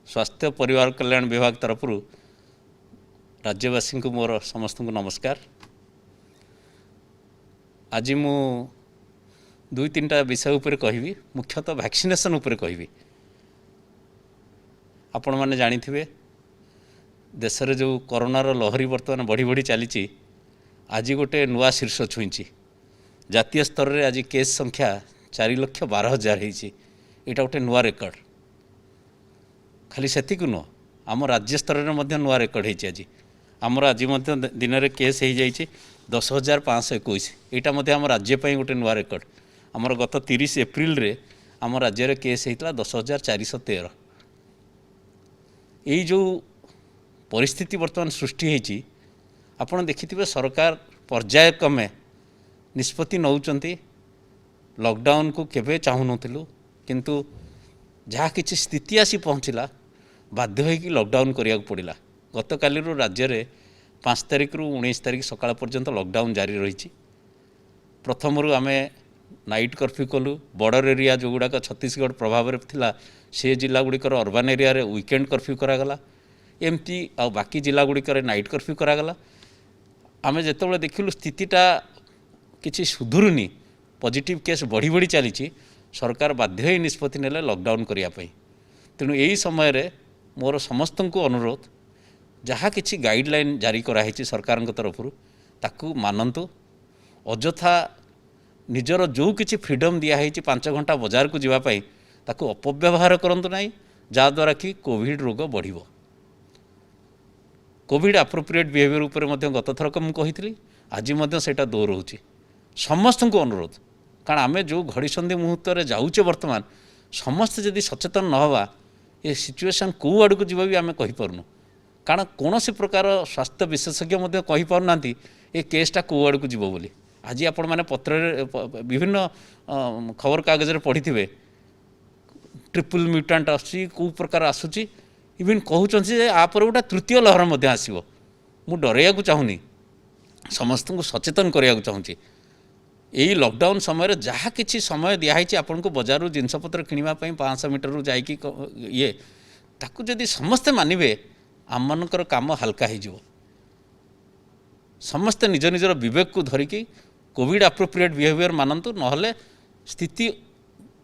स्वास्थ्य परिवार कल्याण विभाग तरफ राज्यवासी को मोर समस्त को नमस्कार। आज मु दुई तीन टा विषय उपर कहि मुख्यतः वैक्सीनेशन उपर कहि। आपण माने जानिथिबे देश रे जो कोरोनार लहरी वर्तमान बढ़ी बढ़ी चली आज गोटे नुआ शीर्ष छुईची। जातीय स्तर में आज केस संख्या 4,12,000 होती। यहाँ गोटे नुआ रेकर्ड। खाली सेति नुह आम राज्य स्तर में नुआ रेकर्ड होती। आज आमर आज दिन में केस हो जाए 10,521। यहाँ आम राज्यपाई गोटे नुआ रेकर्ड। आमर गत 30 एप्रिल रे आम राज्य में केस होता 10,413। यही जो परिस्थिति वर्तमान सृष्टि होती आपड़ देखिथिबे सरकार पर्यायक्रमे निष्पत्ति नौचंती। लॉकडाउन को केवे चाहू नथिलु किंतु जहाँ किछि स्थिति आसी पहुँचला बाध्य होइकि लॉकडाउन करिया पड़िला। गत काली राज्य में 5 तारिख रु 19 तारिख सकाळ पर्यंत लॉकडाउन जारी रही। प्रथम आमे नाइट कर्फ्यू कलु। बॉर्डर एरिया जो गुड़ाक छत्तीसगढ़ प्रभाव में थिला से जिला गुड़िकर अर्बान एरिया रे वीकेंड कर्फ्यू करागला। एमती आ बाकी जिला गुड़िकर नाइट कर्फ्यू करागला। आमे जेतेबेले देखिलु स्थितिटा किछि सुधुरुनी, पॉजिटिव केस बढ़ी बढ़ी चली, सरकार बाध्य होई निष्पत्ति नेले लॉकडाउन करिया पई। तेणु यही समय रे मोर समस्त को अनुरोध जहाँ किछि गाइडलाइन जारी कराई सरकार तरफ ताकू मानतु। अजथा निजर जो किछि फ्रीडम दिखाई 5 घंटा बाजार को जीवाई ताकू अपव्यवहार करंतु नहीं, जहाद्वारा कि कोविड रोग बढ़िबो। कोविड एप्रोप्रिएट बिहेवियर उपर गत थरक मुझे आज सेटा दोहराऊँ। समस्त को अनुरोध, कारण आमे जो घड़ीसंधि मुहूर्त में जाऊे वर्तमान समस्त जदि सचेतन न हवा ये सिचुएशन कौ आड़ को जीव भी आम कहीपरनु। कारण कौन सी प्रकार स्वास्थ्य विशेषज्ञ कहीपरना ये केसटा कौ आड़ को जीव बोली। आज आपण मैंने पत्र विभिन्न खबर कागज पढ़ी थे ट्रिपल म्यूटांट आसूँ कौ प्रकार आसूँ। इवन कहते आप गोटे तृतीय लहर आसो। मु डरैया को चाहूनी, समस्त को सचेतन करने चाहूँगी। यही लॉकडाउन समय जहाँ किसी समय दिखाई आपन को बजार जिनपतर किणापी 500 मीटर रू जाकि ये ताकू जदि समस्ते मानवे आम मनकर काम हल्का हो। समस्ते निज निजर विवेक को धरिकी कोविड एप्रोप्रिएट बिहेवियर मानतु, नहले स्थिति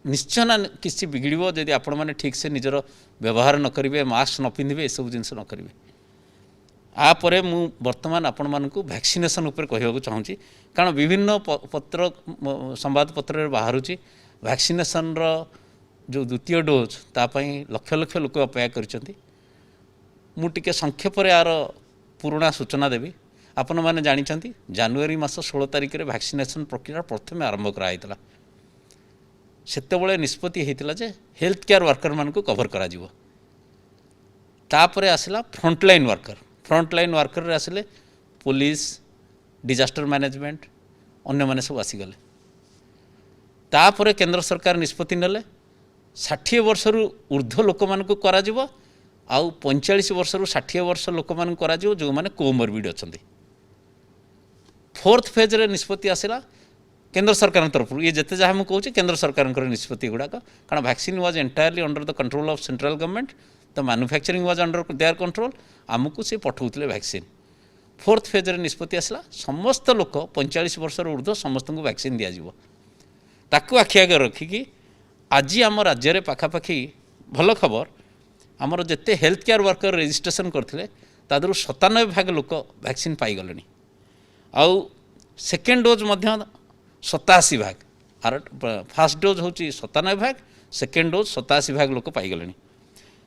निश्चय ना किसी बिगड़ जदि आपण मैंने ठीक से निजर व्यवहार न करेंगे, मास्क न पिंधे, ये सब जिनस न करेंगे। आपर मु वर्तमान आपण मानकु वैक्सीनेशन उपर कहवाक चाहूँगी। कारण विभिन्न पत्र संवाद पत्र बाहरुची वैक्सीनेशन जो द्वितीय डोज तापाई लक्ष लक्ष लोक अपेक्षा करछंती। मु टिके संक्षेप यार पुराणा सूचना देवी। आपण माने जानिछंती जनवरी मास 16 तारिख रे वैक्सीनेशन प्रक्रिया प्रथम आरंभ कराइतला। सेतेबेले निष्पत्ति होता जे हेल्थ केयर वर्कर मान को कवर करा जिवो। तापरे आसला फ्रंटलाइन वर्कर। फ्रंटलाइन वर्कर रे आसिले पुलिस, डिजास्टर मैनेजमेंट, अन्य माने सब आसीगले। तापरे केंद्र सरकार निष्पत्ति नेले 60 वर्ष रु ऊर्ध्व लोक मान को करा जिवो, आउ 45 वर्ष रु 60 वर्ष लोक मान को करा जिवो जो माने कोमोरबिड अछंती। फोर्थ फेज रे निष्पत्ति आसिला केंद्र सरकार तरफ। ये जिते जहाँ मुझे कहूँ केंद्र सरकार निष्पत्ति गुड़ाक, कारण vaccine was entirely under the control of central government, the manufacturing was under their control. आमको से पठाऊले वैक्सीन। फोर्थ फेज रे निष्पत्ति आसला समस्त लोक 45 वर्ष ऊर्ध्व समस्त को वैक्सीन दिज्व। ताकू आखि आगे रखिकी आज आम राज्य में पाखापाखि भल खबर आमर जिते हेल्थ केयर वर्कर रजिस्ट्रेशन करते तादर 97% लोक वैक्सीन पाईगले। आउ सेकेंड डोज 87%। आर फास्ट डोज हूँ 97%, सेकेंड डोज 87% लोक पाईगले।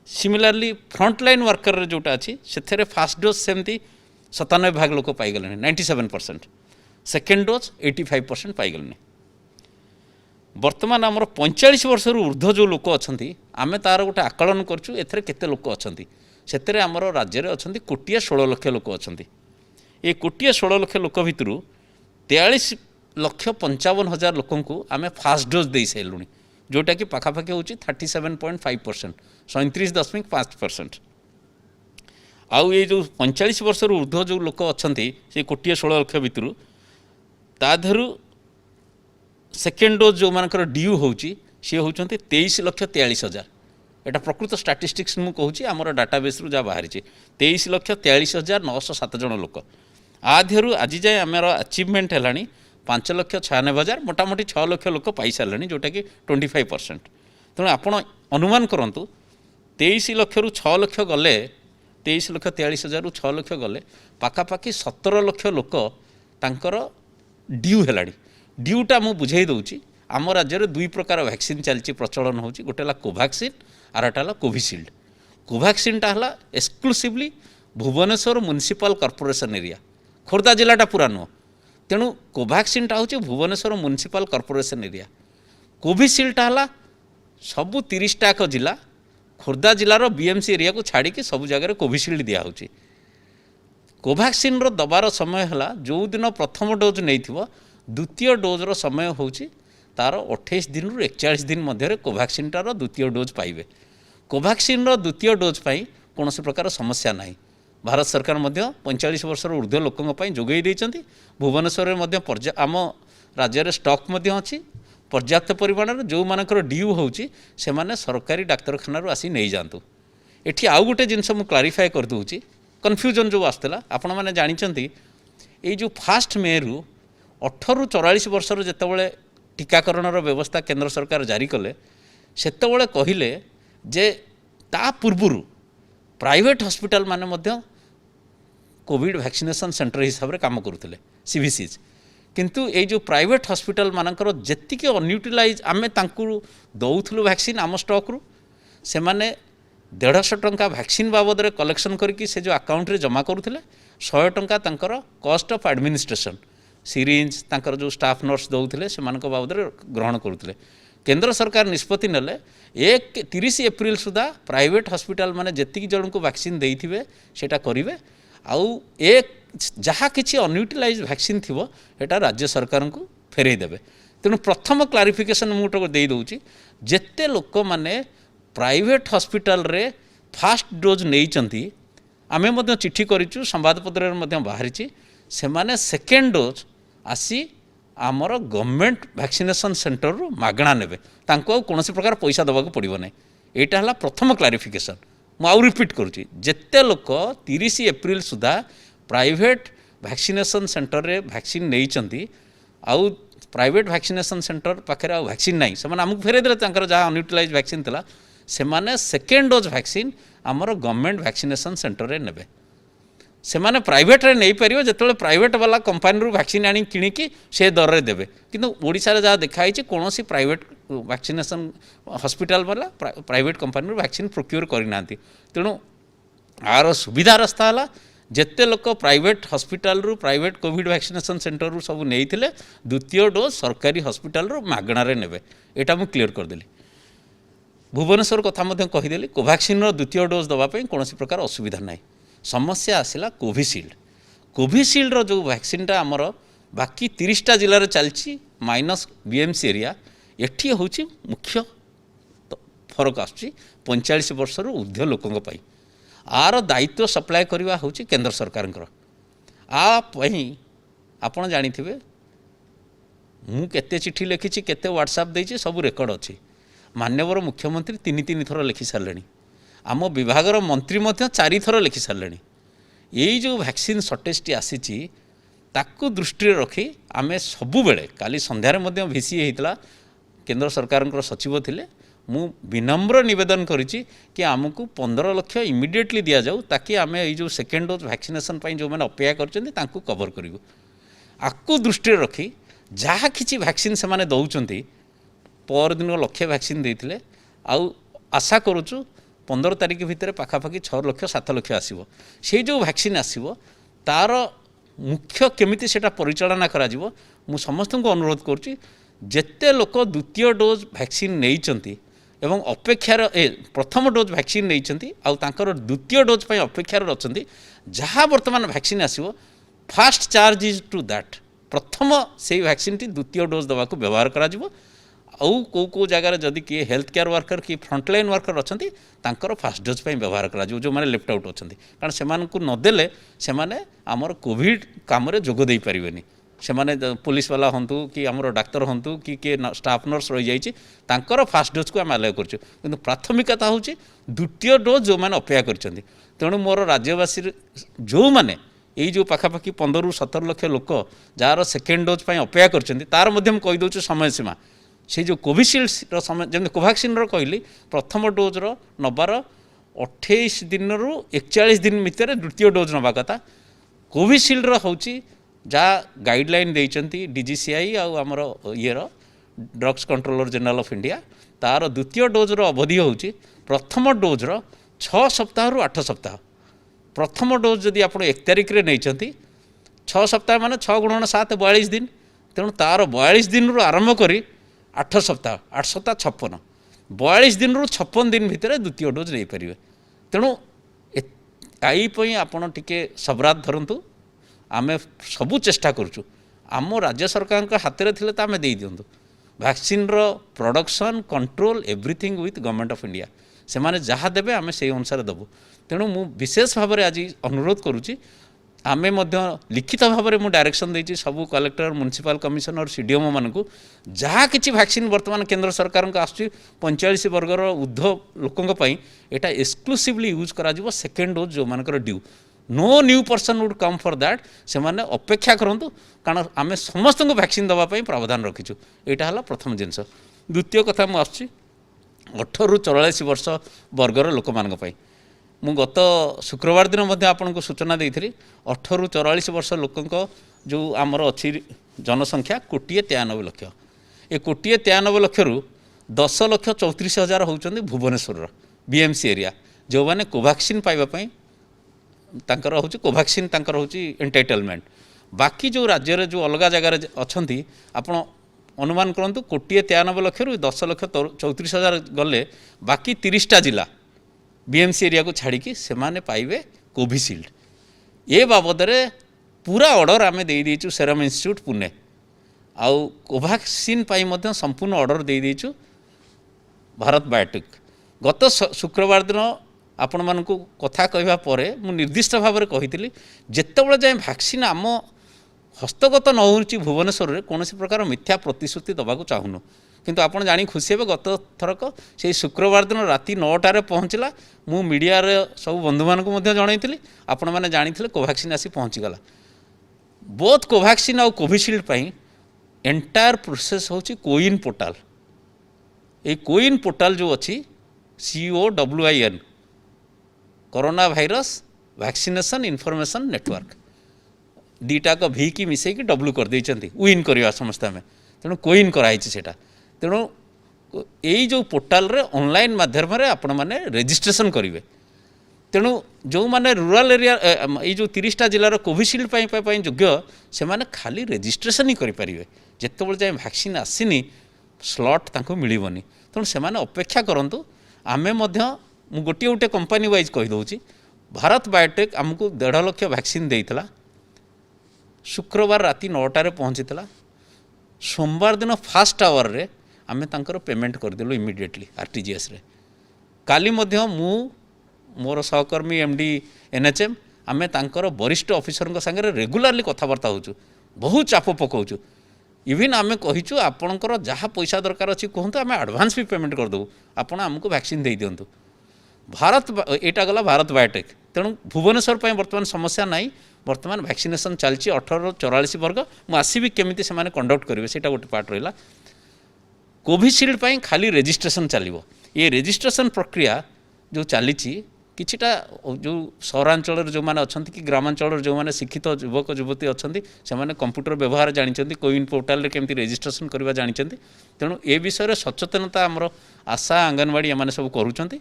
सिमिलरली फ्रंटलाइन वर्कर रे जोटा अच्छी से फास्ट डोज सेमती 97% लोक पाईगले 97%, सेकेंड डोज 85% पाईगले। वर्तमान आमर 45 वर्ष ऊर्ध्व जो लोक अच्छा आम तार गोटे आकलन करछु एथरे केते लोक अच्छा से आमर राज्य में अच्छा 1,16,00,000 लोक अच्छा। ये 1,16,00,000 लोक भितर 43,55,000 लोक को आम फास्ट डोज दे सारूँ, जोटा कि पाखापाखि हूँ 37.5%, 37.5%। आउ ये जो 45 वर्ष ऊर्ध्व जो लोक अच्छा से 1,16,00,000 भितर ताधरू सेकेंड डोज जो मानकर ड्यू होची सी होचंती 23,43,000। एटा प्रकृत स्टाटिस्टिक्स मु कहूँ आमर डाटाबेस रु जहाँ बाहरी 23,43,907 जन लोक आधु आज जाए आमर अचिवमेंट है 5,96,000 मोटामोटी 6 लाख लोक पाई सारे जोटा कि 25%। तेणु आपण अनुमान करूँ 23 लाख रु 6 लाख गले 23,43,000 रु 6 लाख गले पाखापाखि 17 लाख लोक तांकर ड्यू है ड्यूटा मु बुझे दूची आम राज्य में दुई प्रकार वैक्सीन चलती प्रचलन होची गोटे है कोवैक्सीन आरटा है कोविशील्ड। कोवैक्सीनटा है exclusively Bhubaneswar municipal corporation area Khordha जिलाटा पूरा नुह तेणु कोवैक्सीनटा हूँ भुवनेश्वर म्युनिसिपल कॉर्पोरेशन एरिया। कोविशील्डटा है सबू 30टाक जिला खोर्धा जिलार बीएमसी एरिया को छाड़ी सब जगह कोविशील्ड दिया होची। कोवैक्सीन दबार समय है जो दिन प्रथम डोज नहीं द्वितीय डोज्र समय होची तार 28 दिन रु 41 दिन मध्य कोवैक्सीनटार द्वितीय डोज पाइबे। कोवैक्सीन द्वितीय डोज पाई कौन प्रकार समस्या नहीं। भारत सरकार 45 वर्षर ऊर्ध्व लोकों जोगई देइचंती। भुवनेश्वर में आम राज्य में स्टॉक अच्छी पर्याप्त परिमाण जो मानकर ड्यू होची से माने सरकारी डाक्तरखाना आसी नहीं जातु। एठी आउ गोटे जिनस मु क्लारिफाई कर दूची कन्फ्यूजन जो आसला आपण मैंने जानते ये जो 1 मे रु 18 रु 44 वर्षर जितेबाला टीकाकरण व्यवस्था केंद्र सरकार जारी कले सेतेबाला कहले जे ता पूर्वरु प्राइवेट हॉस्पिटल माने मध्य कोविड वैक्सीनेशन सेंटर हिसाब से काम करुले सीवीसीज किंतु ये जो प्राइवेट हॉस्पिटल मानकर जेतिकी अनयूटिलाइज आमे तांकु दौथुलु वैक्सीन आम स्टॉक रु से माने 150 टंका वैक्सीन बाबद रे कलेक्शन करके से जो अकाउंट रे जमा करुले 100 टंका तांकर कॉस्ट ऑफ एडमिनिस्ट्रेशन सिरिंज तांकर जो स्टाफ नर्स दौले से बाबद रे ग्रहण करुले। केंद्र सरकार निष्पत्ति नेले 30 एप्रिल सुधा प्राइवेट हॉस्पिटल माने जेतिकी जन को वैक्सीन देइथिबे सेटा करिवे आउ एक जहाँ किसी अनयूटिलाइज वैक्सीन थिबो एटा राज्य सरकार को फेरई देबे। तेणु प्रथम क्लारिफिकेशन मुझे दे दूची जेते लोक माने प्राइवेट हॉस्पिटल रे फास्ट डोज नहीं आमे मध्य चिट्ठी करिचु संवादपत्र में बाहरी से माने सेकेंड डोज आसी आमर गवर्नमेंट वैक्सीनेशन सेंटर रु मागणा नेबे तांको कौन प्रकार पैसा दबा को पड़ो नहीं। यहाँ है प्रथम क्लारिफिकेशन मुझे रिपीट करुच्ची जेते लोक 30 एप्रिल सुधा प्राइवेट वैक्सीनेशन सेंटर रे वैक्सीन नहीं आउ प्राइवेट वैक्सीनेशन सेंटर पाखे वैक्सीन नहीं से आमको फेरे देले जहाँ अनयूटिलाइज वैक्सीन थिला से माने सेकेंड डोज वैक्सीन आमर गवर्नमेंट वैक्सीनेशन सेंटर रे नेबे से माने प्राइवेट रे नहीं पारिबो जेतेबेले प्राइवेट वाला कंपनी रु वैक्सीन आनी किणिकी से दर रे देबे किंतु ओडिसा रे जहाँ देखाई कौनसी प्राइवेट वैक्सीनेशन हॉस्पिटल वाला प्राइवेट कंपनी रु वैक्सीन प्रोक्योर करना। तेणु आर सुविधा रास्ता है जेते लोक प्राइवेट हॉस्पिटल रु प्राइवेट कोविड वैक्सीनेशन सेंटर रु सब नहीं द्वितीय डोज सरकारी हॉस्पिटल रु मागणार नेबे एटा मु क्लियर करदेली। भुवनेश्वर कथा कहीदेली कोवैक्सीन द्वितीय डोज दवाई कौन प्रकार असुविधा ना। समस्या आसला कोविशील्ड जो वैक्सीनटा आमर बाकी 30टा जिले चलती माइनस बीएमसी एरिया एठी हूँ मुख्य फरक आसुची 45 वर्षर ऊर्ध्व लोकों आर दायित्व सप्लाय करवा हूँ केंद्र सरकार आपड़ जानी मु केते चिट्ठी लिखी केते व्हाट्सएप देती सब रेकर्ड अच्छी माननीय मुख्यमंत्री 3 थर लिखि सारे आम विभागर मंत्री 4 थर लिखि सारे यही जो वैक्सीन सर्टेजटी आसी ताकू दृष्टि रखी आमे सबु बेले काली संध्यारे भिसी होता केंद्र सरकार सचिव थिले मु विनम्र निवेदन करिछि कि आमको 15 लाख इमिडिएटली दिया जाऊ ताकि आम जो सेकेंड डोज वैक्सीनेशन जो मैंने अपेक्षा करछन्ती तांकू कवर करूँ आकु दृष्टि रखी जहाँ किसी वैक्सीन से माने दौरान पर दिन लक्षे वैक्सीन देते आउ आशा करुचु 15 तारिख भितर पाखापाखि 6 लाख 7 लाख आसो से जो वैक्सीन आसो तार मुख्य केमिति सेटा परिचालना करा जिवो मु समस्त को अनुरोध करुच्ची जेते लोक द्वितीय डोज वैक्सीन नहीं एवं अपेक्षार प्रथम डोज वैक्सीन नहीं आउ तांकर द्वितीय डोज पर अपेक्षार अच्छा जहाँ बर्तमान वैक्सीन आसो first charge is to that प्रथम से वैक्सीन टी द्वितीय डोज दवा को व्यवहार करा जिवो आउ को जगार जदि किए हेल्थ केयर वर्कर कि फ्रंटलाइन वर्कर अच्छा तांकर फास्ट डोज पर व्यवहार करा जिवो जो माने लेफ्ट आउट अच्छा कारण से नदेले से माने आमर कोविड काम रे जोग दे पारिबेनी से माने पुलिस वाला हूँ कि आमर डाक्तर हूँ कि किए स्टाफ नर्स रही जाइए फास्ट डोज को आम आलाय कर प्राथमिकता हूँ द्वितीय डोज जो मैंने अपेक्षा कर तेणु मोर राज्यवासी जो मैंने यही जो पाखापाखि 15 ରୁ 17 लक्ष लोक जार सेकेंड डोज पर अपेक्षा कर तार कहीदे समय सीमा से जो कोविशील्ड समय जमी कोभैक्सिन कहली प्रथम डोज्र नबार 28 दिन रु 41 दिन भितर द्वितीय डोज नवा कथा कोविशील्ड हूँ जहाँ गाइडलाइन देती डीजीसीआई आमर ये drugs controller general of India तार द्वितीय डोज्र अवधि हूँ प्रथम डोज्र 6 सप्ताह रु 8 सप्ताह प्रथम डोज जदि आप 1 तारिख रे नहीं 6 सप्ताह माने 6 × 7 42 दिन तेणु तार 42 दिन रु आरंभ करी 8 सप्ताह 8 सप्ताह 56 42 दिन रु 56 दिन भितर द्वितीय डोज नहीं पारे तेणु आई आपड़ टे सबरात धरतु आमे सबू चेष्टा करूँ आम राज्य सरकार हाथ में थे तो आम दे दिंतु vaccine production control everything with government of India से माने जहाँ देवे आम से अनुसार देवु तेणु मु विशेष भाव में आज अनुरोध करुँची आमे लिखित भाव में मुझे डायरेक्शन देती सबू कलेक्टर म्युनिसिपल कमिशनर सीडीएमओ मानू जहाँ किसी वैक्सीन वर्तमान केंद्र सरकार को आसूँ 45 वर्गर ऊर्ध्व लोकों यहाँ एक्सक्लूसिवली यूज करा सेकेंड डोज जो मानकर due no new person would come for that से माने अपेक्षा करूँ कारण आम समस्त को वैक्सीन देवाई प्रावधान रखीचु यहाँ है प्रथम जिनस द्वितीय कथा मुझे 18 ରୁ 44 वर्ष वर्गर लोक मान मु गत शुक्रवार दिन आपको सूचना देती 18 ରୁ 44 वर्ष लोकों जो आमर अच्छी जनसंख्या 1,93,00,000 लक्ष ये 1,93,00,000 लक्ष 10,34,000 होती भुवनेश्वर बीएमसी एरिया जो मैंने कोभैक्सिन पाइबापी तांकर हूँ कोभैक्सिन तांकर हूँ एंटाइटलमेंट बाकी जो राज्य जो अलग जगार अच्छा आपण अनुमान करूँ 1,93,00,000 रु 10,34,000 गले बाकी 30टा जिला बीएमसी एरिया को छाड़ी से माने पाइबे कोविशील्ड ये बाबद पूरा ऑर्डर आम देचु सेरम इंस्टीट्यूट पुणे आउ कोभैक्सिन संपूर्ण ऑर्डर देचु भारत बायोटेक गत शुक्रवार दिन आपण मानक कथा कहवा पर मु निर्दिष्ट भाव में कही जितेबाला जाए वैक्सीन आम हस्तगत न हो भुवनेश्वर में कौन प्रकार मिथ्या प्रतिश्रुति दबाक चाहूनु किंतु आपण जानी खुशी हे गत थरक से शुक्रवार दिन राति 9टार पहुँचला मु मीडिया सब बंधु मानक जनईली आपण मैंने जानी कोभैक्सिन आसी पहुँचीगला बोथ कोभैक्सिन आउ कोविशील्ड पाई एंटायर प्रोसेस हूँ कोविन पोर्टाल ये कोविन पोर्टाल जो अच्छी COWIN corona virus vaccination information network दीटा को भी की मिसई कि डब्ल्यू कर देइचंती विन करवा समस्त आम तेणु कोइन कराई सेटा तेणु यही जो पोर्टाल रे ऑनलाइन माध्यम रे आपण माने रजिस्ट्रेशन करेंगे तेणु जो माने रूरल एरिया ये जो 30टा जिलार कोविशील्ड योग्य से माने खाली रजिस्ट्रेशन ही करेंगे जितेबाला जाए वैक्सीन आसीनी स्लॉट तांको मिलबनी तेणु से माने अपेक्षा करंतु आमे मध्य मु गोटे गोटे कंपनी वाइज कहीदे भारत बायोटेक आमको 1.5 लाख वैक्सीन देइतला शुक्रवार राति 9टार पहुँची सोमवार दिन फास्ट आवर रे आमे तांकर पेमेंट करदेलु इमिडिएटली RTGS रे काली मध्य मु मोर सहकर्मी MD NHM आमे तांकर वरिष्ठ ऑफिसर संगे रेगुलारली कथबार्ता होचु बहुत चाप पकाउचु इवन आमे कहिचु आपणकर जहाँ पैसा दरकार अच्छी कहतु आम एडवांस भी पेमेंट करदेबू आपण आमको वैक्सीन दे दिंतु भारत यहाँ गला भारत बायोटेक तेणु भुवनेश्वर पर बर्तमान समस्या नाई बर्तमान वैक्सीनेशन चलती 18 ରୁ 44 वर्ग मुझे आसबि केमिति से माने कंडक्ट करेंगे से गोटे पार्ट रहा कोविशील्ड पाई खाली रजिस्ट्रेशन चलो ये रजिस्ट्रेशन प्रक्रिया जो चली किछिटा जो सहरांचल जो मैंने अच्छा कि ग्रामांचल जो मैंने शिक्षित युवक युवती अच्छा से मैंने कंप्यूटर व्यवहार जानते कोविन पोर्टाल केमती रजिस्ट्रेशन करवा जानते तेणु ए विषय सचेतनता आमर आशा आंगनवाड़ी एम सब करुँच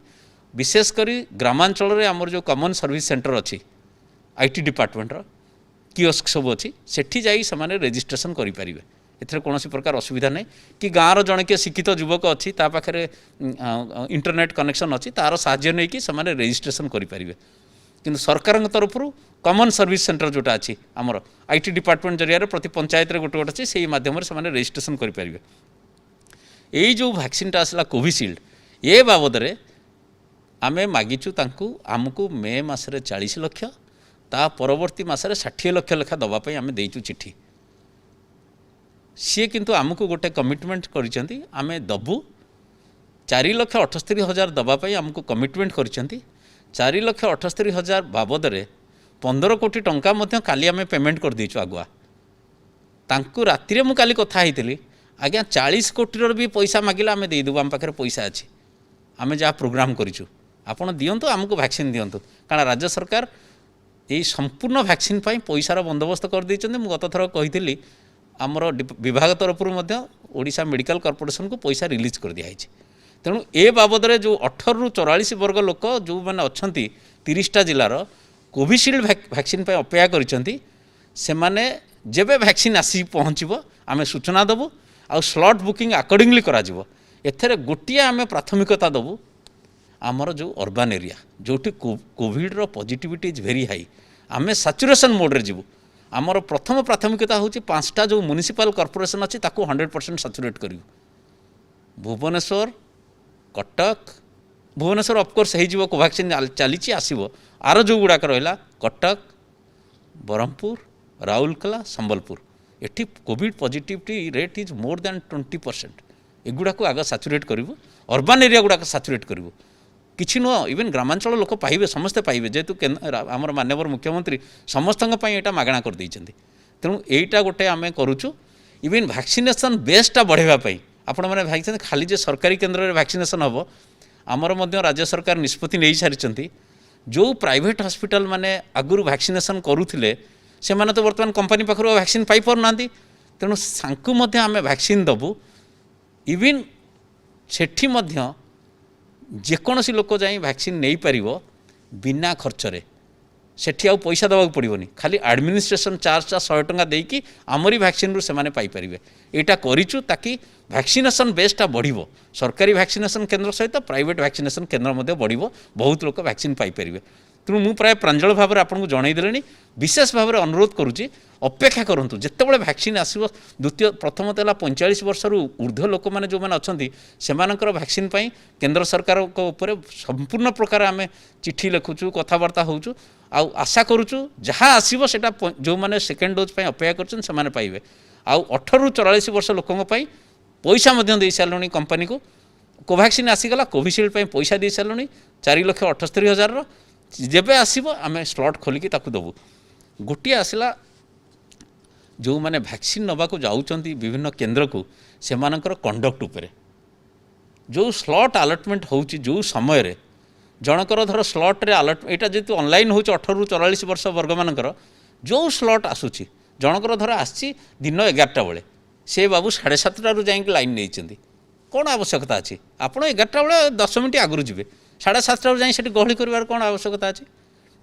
विशेषकर ग्रामांचल में आमर जो कॉमन सर्विस सेंटर अच्छी IT डिपार्टमेंट कियोस्क सब अच्छी सेठी जाई से रजिस्ट्रेशन करें एथरे कौन प्रकार असुविधा नहीं कि गाँव जड़े किए शिक्षित युवक अच्छी पाखे इंटरनेट कनेक्शन अच्छी तार साहाय्य नहीं कि से रजिस्ट्रेशन करें कि सरकार तरफ कॉमन सर्विस सेंटर जोटा अच्छी आमर IT डिपार्टमेंट जरिया प्रति पंचायत गोटे गोटे अच्छी से माध्यम से रजिस्ट्रेशन करें यही जो वैक्सीनटा आसला कोविशील्ड ये बाबद आमे मागिचु तांकु आमको मे मसरे 40 लाख ता परवर्ती मसरे 60 लाख लेखा दवापाई आमे देइचु चिट्ठी सी किंतु आमको गोटे कमिटमेंट करिसेंती आमे दबु 4,78,000 दबापाई आमको कमिटमेंट करिसेंती 4,78,000 बाबदरे 15 कोटी टंका मध्य काली आमे पेमेंट कर देछु आगुआ तांकु रातिरे मु काली कथा हैतिली आज्ञा 40 कोटी भी पैसा मागिला आमे दे देबु आम पाखरे पैसा अछि आमे जा प्रोग्राम करिछु आपण दियंतु आमको वैक्सीन दियंतु कारण राज्य सरकार यही संपूर्ण वैक्सीन पाई पैसार बंदोबस्त कर देइछन्ते मु गत थर कहितिली आमर विभाग तरफ ओडिशा मेडिकल कॉर्पोरेशन को पैसा रिलीज कर दिया तेणु ए बाबद जो 18 रु 44 वर्ग लोक जो मैंने अच्छा 30टा जिलार कोविशील्ड वैक्सीन पे अपेक्षा करिसेंती सेमाने जेबे वैक्सीन आसी पहुँचब आमे सूचना देबु आ स्लॉट बुकिंग अकॉर्डिंगली करा जिवो एथरे गोटिया आमे प्राथमिकता देबु आमर जो अर्बान एरिया जोटी कोविड रो पॉजिटिविटी इज वेरी हाई आमे सैचुरेशन मोड रे जिवु आमर प्रथम प्राथमिकता होची 5टा जो म्युनिसिपल कॉर्पोरेशन अच्छी ताकू 100% सैचुरेट करिवु भुवनेश्वर कटक भुवनेश्वर ऑफकोर्स हो कोवैक्सीन चली आसो आर जो गुड़ाक रहा कटक ब्रह्मपुर राउरकेला संबलपुर एटी covid positivity rate is more than 20% एगुड़ा को आग सैचुरेट करूँ अर्बान एरिया गुड़ाक सैचुरेट करूँ किसी नुह इवेन ग्रामांचल लोक पाइबे समस्ते पाइबे जेहेतु आमर माननीय मुख्यमंत्री समस्त यहाँ मागणा कर देइछन्ति तेणु एटा गोटे आम करुचु इवेन वैक्सीनेशन बेसटा बढ़ावाई आपण मैंने भाई खाली जे सरकारी केन्द्र में वैक्सीनेशन हम आमर मध्य राज्य सरकार निष्पत्ति नहीं सारी जो प्राइवेट हॉस्पिटल माने आगुरी वैक्सीनेशन करुले से माने तो बर्तमान कंपनी पाखर वैक्सीन पाई पारना तेणु सांकु मध्य आमे वैक्सीन दबु इवेन सेठी मध्य जेकोसी लोक जाई वैक्सीन नहीं पारिबो बिना खर्चरे सेठी आउ पैसा दबाक पड़ोनी खाली एडमिनिस्ट्रेशन चार्जटा 100 टंका देकी आमरी वैक्सीन रु सेमाने पाई परिबे एटा करिचु ताकि वैक्सीनेशन बेसटा बढ़िबो सरकारी वैक्सीनेशन केन्द्र सहित प्राइवेट वैक्सीनेशन केन्द्र मध्य बढ़िबो बहुत लोक वैक्सीन पाई परिबे तेणु मु प्राय प्रांजल भाव में आपको जनईदेली विशेष भाव में अनुरोध करुच्ची अपेक्षा करूँ जितेबाला वैक्सीन आसो द्वितीय प्रथम तो 45 वर्ष ऊर्ध्व लोक मैंने जो मैंने अच्छा से वैक्सीन पाई केंद्र सरकार संपूर्ण प्रकार आम चिठी लिखुचु कथबार्ता होचु आशा करुचु जहाँ आसो से जो मैंने सेकेंड डोज अपेक्षा कर पाइबे आउ 18 रु 44 वर्ष लोकों पैसा दे सारे कंपनी को कोवैक्सीन आसीगला कोविशील्ड पैसा दे सारे 4,78,000 जेबे आसीबो आमे स्लॉट खोलिकी ताकू दबु गोटे आसला जो माने वैक्सीन नबा को जाउचंती विभिन्न केन्द्र को सेमानकर कंडक्ट उपरे जो स्लॉट अलॉटमेंट होउची जो समय रे जनकर धर स्लॉट रे अलॉट एटा जेतु ऑनलाइन होउची 18 रु 44 वर्ष वर्ग मानकर जो स्लॉट आसुची जनकर धर आसी दिन 11टा बेले से बाबू 7:30 रु जाई लाइन नहीं कौन आवश्यकता अच्छी आपड़ 11टा बेले 10 मिनट आगु जी 7:30 जाए से गहली कर कौन आवश्यकता अच्छी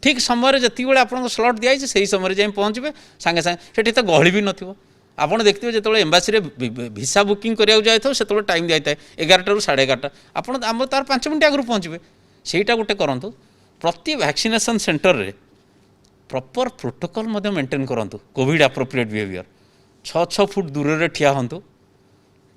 ठीक समय जति बेले आप स्लॉट दिखाई से समय जाए पहुँचे सांगे सांगे से तो गहली भी नथिबो आपड़ देखते जो एम्बासी भिसा बुकिंग कराया जाए से टाइम दिखाई था 11टा रु 11:30 आपड़ आम तार 5 मिनट आगु पहुँचे सेटा गोटे करूँ प्रति वैक्सीनेशन सेंटर रे प्रॉपर प्रोटोकॉल मेंटेन करूँ कोविड एप्रोप्रिएट बिहेवियर 6 फुट दूर रे ठिया हंतु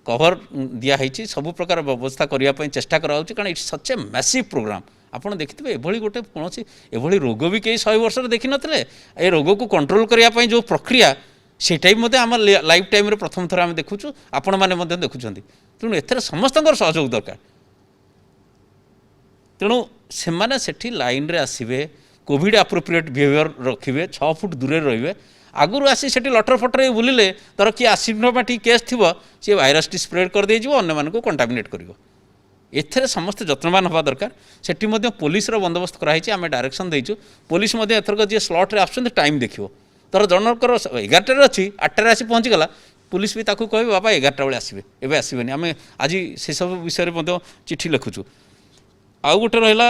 कवर दिखाई सबु प्रकार व्यवस्था करने चेष्टा कराऊँ कारण it's such a massive program आपड़ देखिए एभली गोटे कौन एभली रोग भी कई 100 वर्ष देखी नथिले ए रोग को कंट्रोल करने जो प्रक्रिया सेटा भी आम लाइफ टाइम प्रथम थर आम देखुचु आपण मैंने देखुं तेणु एथेर समस्त सहयोग दरकार तेणु से लाइन रे आसवे कोविड एप्रोप्रिएट बिहेवियर रखिए 6 फुट दूर रे आगुरी आसी से लटर फटर बुलिले तर किए आसिम्टोमेटिक केस थी सी भाइरस टी स्प्रेड कर दे को कंटामिनेट कर एथेर समस्त जत्नवान हवा दरकार सेठी पुलिस बंदोबस्त कराई आम डायरेक्शन देचु पुलिस एथरक जी स्लॉट रे आसुछन्ति टाइम देखियो तर जनकर 11टार अच्छी 8टार आसी पहुँचीगला पुलिस भी ताकू कहे बाबा 11टा बेले आसबे एबे आसबेनी आम आज से सब विषय में चिठी लिखुचु आउ गोटे रहा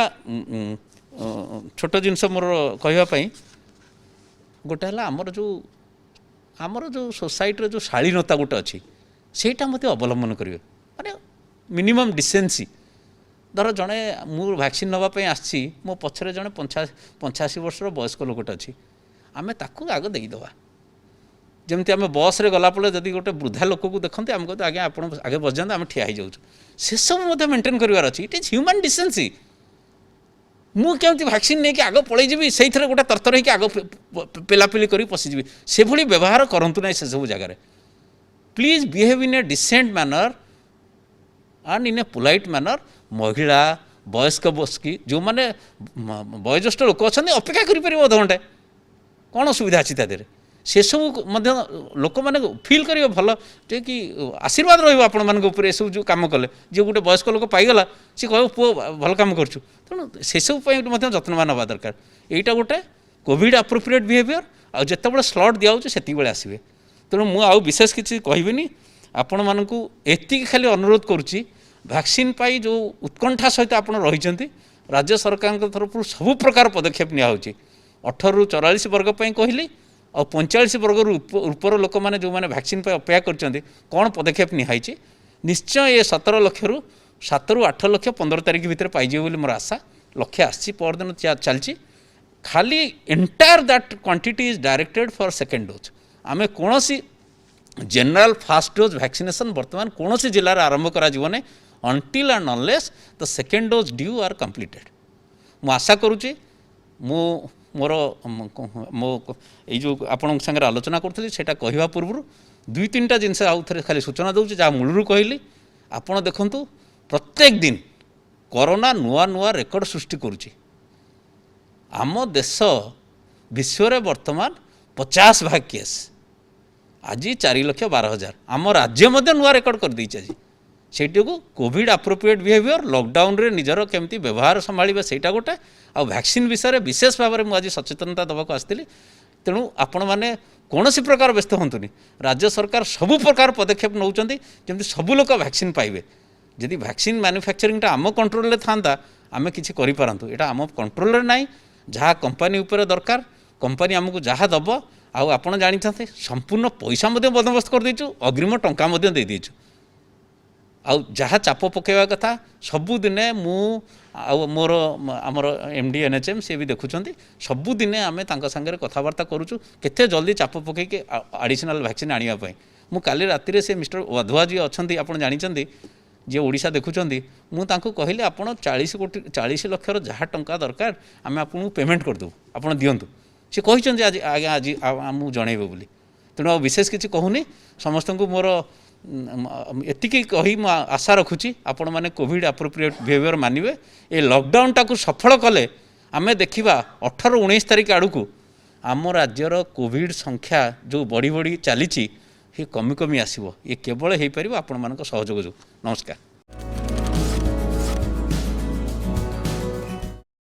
छोट जिनस मोर कहवाई गोटे है आमर जो सोसाइटी जो शालीनता गोटे अच्छी सेटा मत अवलम्बन करेंगे माने मिनिमम डिसेन्सी धर जड़े मु वैक्सीन नापी आसी मो पछरे जड़े 85 वर्ष वयस्क लोकटे अच्छी आम ताकू आग देदेवा जमी आम बस रे गलापले जदि गोटे वृद्धा लोक को देखते आम कहते आगे आप आगे बस जाते आम ठिया हो से सब मेंटेन करार अच्छी इट इज ह्यूमन डिसेन्सी मुझे वैक्सीन नहीं कि आग पलैजी से गोटे तरतर हो आग पेलापेली कर पशिजी से व्यवहार करूँ ना से सब जगार please behave in a decent manner and in a polite manner. महिला वयस्क बसकी जो मैंने वयोज्येष्ठ लोक अच्छा अपेक्षा कर अधघंटे कौन असुविधा अच्छी तादेह से सब लोक मैंने फिल करेंगे भल कि आशीर्वाद रहा आपण सब जो कम कले जो गोटे वयस्क लोक पाईगला सी कह पुओ भल कम करूँ तेणु से सब जत्नवान हवा दरकार। यहीटा गोटे कोविड अप्रोप्रिएट बिहेवियर आ जिते स्लट दिखाई से आसवे। तेणु मुझे विशेष किसी कहबी आपण मानक एति खाली अनुरोध करुच्ची वैक्सीन पाई जो उत्कंठा सहित आप रही राज्य सरकार तरफ सबु प्रकार पदक्षेप निया 18 ରୁ 44 वर्ग कहली और 45 वर्ग ऊपर लोक मैंने जो मैंने वैक्सीन अपेक्षा कर कौन पदक्षेप निहाई निश्चय ये 17 लक्ष रु 7 ରୁ 8 लक्ष 15 तारीख भितर पाइजे बोली मोर आशा लक्ष्य आसी परदिन चलती खाली entire that quantity is directed for second dose. आम कौन जनरल फास्ट डोज वैक्सीनेशन बर्तमान कौन जिले में आरंभ कर until and unless the second dose due are completed. मु आशा करुच्ची मोर मो जो आपण सागर आलोचना करी से कहवा पूर्व 2-3टा जिनस आउ थे खाली सूचना दूसरी जहाँ मूलरू कहली आपण देखु प्रत्येक दिन कोरोना नुआ नुआ रेकर्ड सृष्टि करुच्ची। आम देश विश्व बर्तमान 50 भाग केस आज 4,12,000 आम राज्य नुआ रेकर्ड कर देछि। आज सेठी को कोविड अप्रोप्रिएट बिहेवियर लॉकडाउन रे निजर केमती व्यवहार संभालिबे सेटा गोटे आ वैक्सीन विषय में विशेष भाव में मुझे सचेतनता देवाक आसती। तेणु आपण मैंने कौन प्रकार व्यस्त हूँ राज्य सरकार सबु प्रकार पदक्षेप नौकरी जमी सबू लोक वैक्सीन पाइबे। जदि वैक्सीन मैन्युफैक्चरिंगटा आम कंट्रोल था आम कि पारतु यहाँ आम कंट्रोल ना जहाँ कंपानी उपर दरकार कंपानी आमको जहाँ दब आपण जानते संपूर्ण पैसा बंदोबस्त कर देचु अग्रिम टंका दे देचु आउ जहाँ चाप पकेवा कथा सबुदिने मु मोर आमर एमडी एनएचएम सी भी देखुं सबुदिने आम सांगे कथबार्ता करुचु केते जल्दी चाप पकईके एडिशनल वैक्सीन आने मु काली राति से मिस्टर वाधवा जी अच्छा आप जानते जी ओडिशा देखुं मुझे कहली आप 40 लक्षर जहाँ टंका दरकार आम आपको पेमेंट करदेबू आप दिंतु सी कहते आज आज्ञा आज आमको जनइबे बोली। तेणु विशेष किसी कहूनी समस्त को मोर एतिकी कही आशा रखुची आपण माने कोविड अप्रोप्रिएट बिहेवियर मानिबे। ए लॉकडाउन टाकू सफल कले आमे देखिबा 18-19 तारीख आड़ू आम राज्यर कोविड संख्या जो बढ़ी बढ़ी चली कमी कमी आसो ये केवल हो पार आपण मान सहयोग जो। नमस्कार।